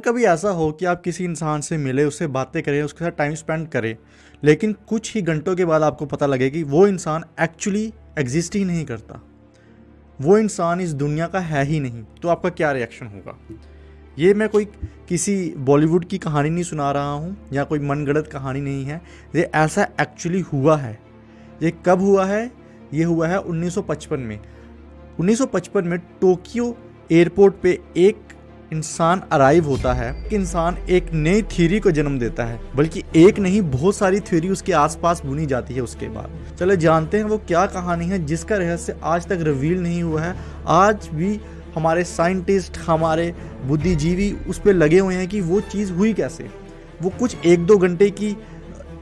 कभी ऐसा हो कि आप किसी इंसान से मिले, उससे बातें करें, उसके साथ टाइम स्पेंड करें, लेकिन कुछ ही घंटों के बाद आपको पता लगे कि वो इंसान एक्चुअली एग्जिस्ट ही नहीं करता, वो इंसान इस दुनिया का है ही नहीं, तो आपका क्या रिएक्शन होगा? ये मैं कोई किसी बॉलीवुड की कहानी नहीं सुना रहा हूँ या कोई मनगढ़ंत कहानी नहीं है, ये ऐसा एक्चुअली हुआ है। ये कब हुआ है? ये हुआ है 1955 में। 1955 में टोक्यो एयरपोर्ट पे एक इंसान अराइव होता है। इंसान एक नई थ्योरी को जन्म देता है, बल्कि एक नहीं बहुत सारी थ्योरी उसके आसपास बुनी जाती है। उसके बाद चलो जानते हैं वो क्या कहानी है जिसका रहस्य आज तक रिवील नहीं हुआ है। आज भी हमारे साइंटिस्ट, हमारे बुद्धिजीवी उस पर लगे हुए हैं कि वो चीज़ हुई कैसे। वो कुछ 1-2 घंटे की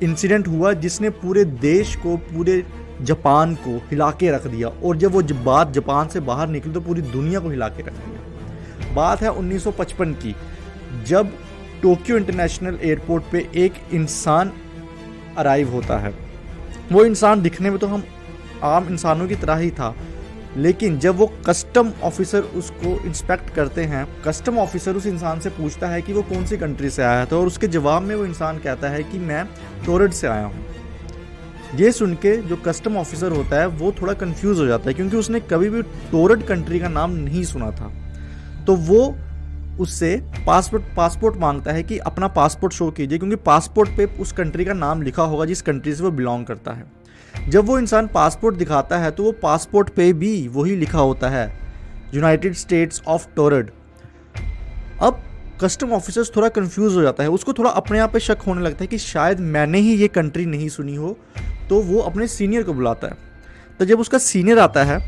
इंसिडेंट हुआ जिसने पूरे देश को, पूरे जापान को हिला के रख दिया, और जब वो बात जापान से बाहर निकली तो पूरी दुनिया को हिला के रख दिया। बात है 1955 की, जब टोक्यो इंटरनेशनल एयरपोर्ट पे एक इंसान अराइव होता है। वो इंसान दिखने में तो हम आम इंसानों की तरह ही था, लेकिन जब वो कस्टम ऑफिसर उसको इंस्पेक्ट करते हैं, कस्टम ऑफिसर उस इंसान से पूछता है कि वो कौन सी कंट्री से आया था, और उसके जवाब में वो इंसान कहता है कि मैं टोरड से आया हूँ। ये सुन के जो कस्टम ऑफिसर होता है वो थोड़ा कंफ्यूज हो जाता है, क्योंकि उसने कभी भी टोरड कंट्री का नाम नहीं सुना था। तो वो उससे पासपोर्ट मांगता है कि अपना पासपोर्ट शो कीजिए, क्योंकि पासपोर्ट पे उस कंट्री का नाम लिखा होगा जिस कंट्री से वो बिलोंग करता है। जब वो इंसान पासपोर्ट दिखाता है तो वो पासपोर्ट पे भी वही लिखा होता है, यूनाइटेड स्टेट्स ऑफ टोरड। अब कस्टम ऑफिसर्स थोड़ा कंफ्यूज हो जाता है, उसको थोड़ा अपने आप पे शक होने लगता है कि शायद मैंने ही ये कंट्री नहीं सुनी हो। तो वो अपने सीनियर को बुलाता है। तो जब उसका सीनियर आता है,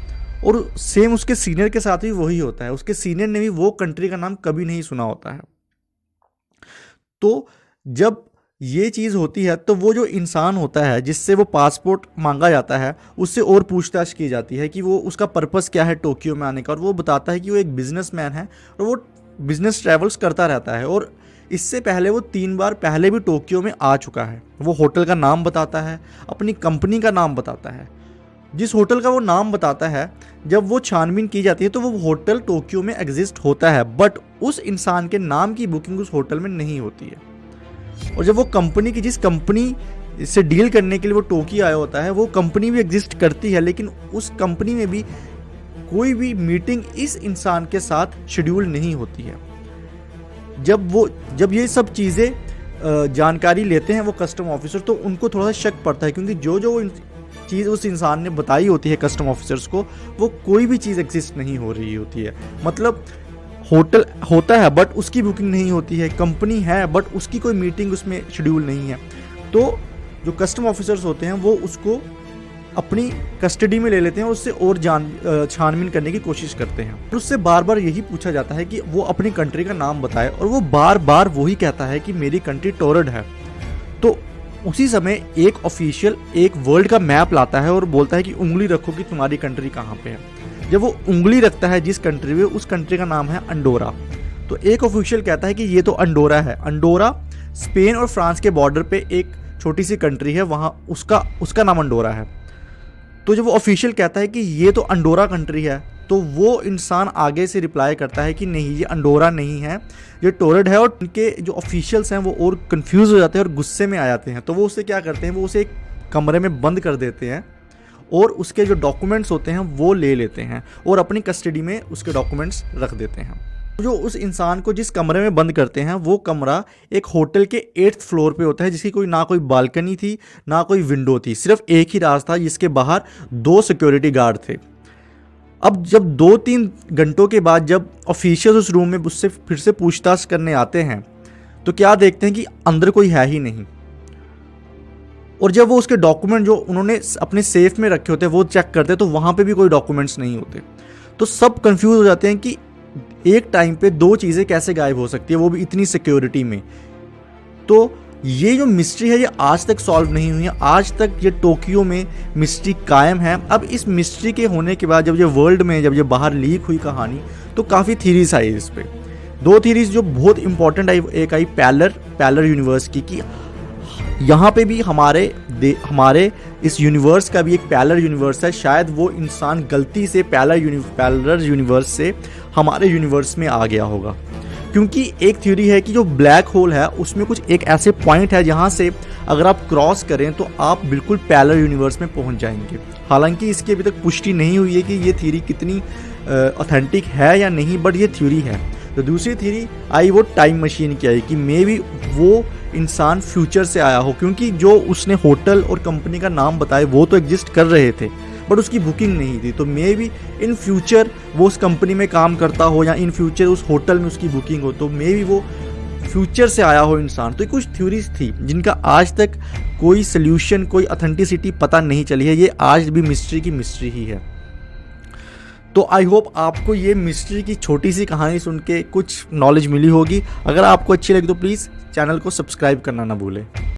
और सेम उसके सीनियर के साथ भी वही होता है, उसके सीनियर ने भी वो कंट्री का नाम कभी नहीं सुना होता है। तो जब ये चीज़ होती है तो वो जो इंसान होता है जिससे वो पासपोर्ट मांगा जाता है, उससे और पूछताछ की जाती है कि वो उसका पर्पस क्या है टोक्यो में आने का। और वो बताता है कि वो एक बिजनेसमैन है और वो बिजनेस ट्रैवल्स करता रहता है, और इससे पहले वो 3 बार पहले भी टोक्यो में आ चुका है। वो होटल का नाम बताता है, अपनी कंपनी का नाम बताता है। जिस होटल का वो नाम बताता है, जब वो छानबीन की जाती है तो वो होटल टोक्यो में एग्जिस्ट होता है, बट उस इंसान के नाम की बुकिंग उस होटल में नहीं होती है। और जब वो कंपनी की, जिस कंपनी से डील करने के लिए वो टोक्यो आया होता है, वो कंपनी भी एग्जिस्ट करती है, लेकिन उस कंपनी में भी कोई भी मीटिंग इस इंसान के साथ शेड्यूल नहीं होती है। जब ये सब चीज़ें जानकारी लेते हैं वो कस्टम ऑफिसर, तो उनको थोड़ा सा शक पड़ता है, क्योंकि जो चीज़ उस इंसान ने बताई होती है कस्टम ऑफिसर्स को, वो कोई भी चीज़ एग्जिस्ट नहीं हो रही होती है। मतलब होटल होता है बट उसकी बुकिंग नहीं होती है, कंपनी है बट उसकी कोई मीटिंग उसमें शेड्यूल नहीं है। तो जो कस्टम ऑफिसर्स होते हैं वो उसको अपनी कस्टडी में ले लेते हैं, उससे और छानबीन करने की कोशिश करते हैं। और उससे बार बार यही पूछा जाता है कि वो अपनी कंट्री का नाम बताए, और वो बार बार वही कहता है कि मेरी कंट्री टोरड है। तो उसी समय एक ऑफिशियल एक वर्ल्ड का मैप लाता है और बोलता है कि उंगली रखो कि तुम्हारी कंट्री कहाँ पे है। जब वो उंगली रखता है जिस कंट्री में, उस कंट्री का नाम है अंडोरा। तो एक ऑफिशियल कहता है कि ये तो अंडोरा है। अंडोरा स्पेन और फ्रांस के बॉर्डर पे एक छोटी सी कंट्री है, वहाँ उसका नाम अंडोरा है। तो जब वो ऑफिशियल कहता है कि ये तो अंडोरा कंट्री है, तो वो इंसान आगे से रिप्लाई करता है कि नहीं, ये अंडोरा नहीं है, ये टोरड है। और उनके जो ऑफिशियल्स हैं वो और कंफ्यूज हो जाते हैं और गुस्से में आ जाते हैं। तो वो उसे क्या करते हैं, वो उसे एक कमरे में बंद कर देते हैं और उसके जो डॉक्यूमेंट्स होते हैं वो ले लेते हैं और अपनी कस्टडी में उसके डॉक्यूमेंट्स रख देते हैं। जो उस इंसान को जिस कमरे में बंद करते हैं, वो कमरा एक होटल के 8th फ्लोर पे होता है, जिसकी ना कोई बालकनी थी ना कोई विंडो थी, सिर्फ एक ही रास्ता था जिसके बाहर 2 सिक्योरिटी गार्ड थे। अब जब 2-3 घंटों के बाद जब ऑफिशियल उस रूम में उससे फिर से पूछताछ करने आते हैं, तो क्या देखते हैं कि अंदर कोई है ही नहीं। और जब वो उसके डॉक्यूमेंट जो उन्होंने अपने सेफ में रखे होते हैं वो चेक करते हैं, तो वहाँ पे भी कोई डॉक्यूमेंट्स नहीं होते। तो सब कंफ्यूज हो जाते हैं कि एक टाइम पे 2 चीज़ें कैसे गायब हो सकती है, वो भी इतनी सिक्योरिटी में। तो ये जो मिस्ट्री है ये आज तक सॉल्व नहीं हुई है। आज तक ये टोक्यो में मिस्ट्री कायम है। अब इस मिस्ट्री के होने के बाद जब ये वर्ल्ड में जब ये बाहर लीक हुई कहानी, तो काफ़ी थीरीज आई इस पर। 2 थीरीज जो बहुत इंपॉर्टेंट आई, एक आई पैलर यूनिवर्स की, कि यहाँ पे भी हमारे इस यूनिवर्स का भी एक पैलर यूनिवर्स है। शायद वो इंसान गलती से पैलर यूनिवर्स से हमारे यूनिवर्स में आ गया होगा, क्योंकि एक थ्योरी है कि जो ब्लैक होल है उसमें कुछ एक ऐसे पॉइंट है जहाँ से अगर आप क्रॉस करें तो आप बिल्कुल पैरेलल यूनिवर्स में पहुँच जाएंगे। हालांकि इसकी अभी तक पुष्टि नहीं हुई है कि ये थ्योरी कितनी ऑथेंटिक है या नहीं, बट ये थ्योरी है। तो दूसरी थ्योरी आई वो टाइम मशीन की आई कि मे बी वो इंसान फ्यूचर से आया हो, क्योंकि जो उसने होटल और कंपनी का नाम बताए वो तो एग्जिस्ट कर रहे थे बट उसकी बुकिंग नहीं थी। तो मे बी इन फ्यूचर वो उस कंपनी में काम करता हो या इन फ्यूचर उस होटल में उसकी बुकिंग हो, तो मे बी वो फ्यूचर से आया हो इंसान। तो ये कुछ थ्योरीज थी जिनका आज तक कोई सोल्यूशन, कोई ऑथेंटिसिटी पता नहीं चली है। ये आज भी मिस्ट्री की मिस्ट्री ही है। तो आई होप आपको ये मिस्ट्री की छोटी सी कहानी सुन के कुछ नॉलेज मिली होगी। अगर आपको अच्छी लगी तो प्लीज़ चैनल को सब्सक्राइब करना ना भूलें।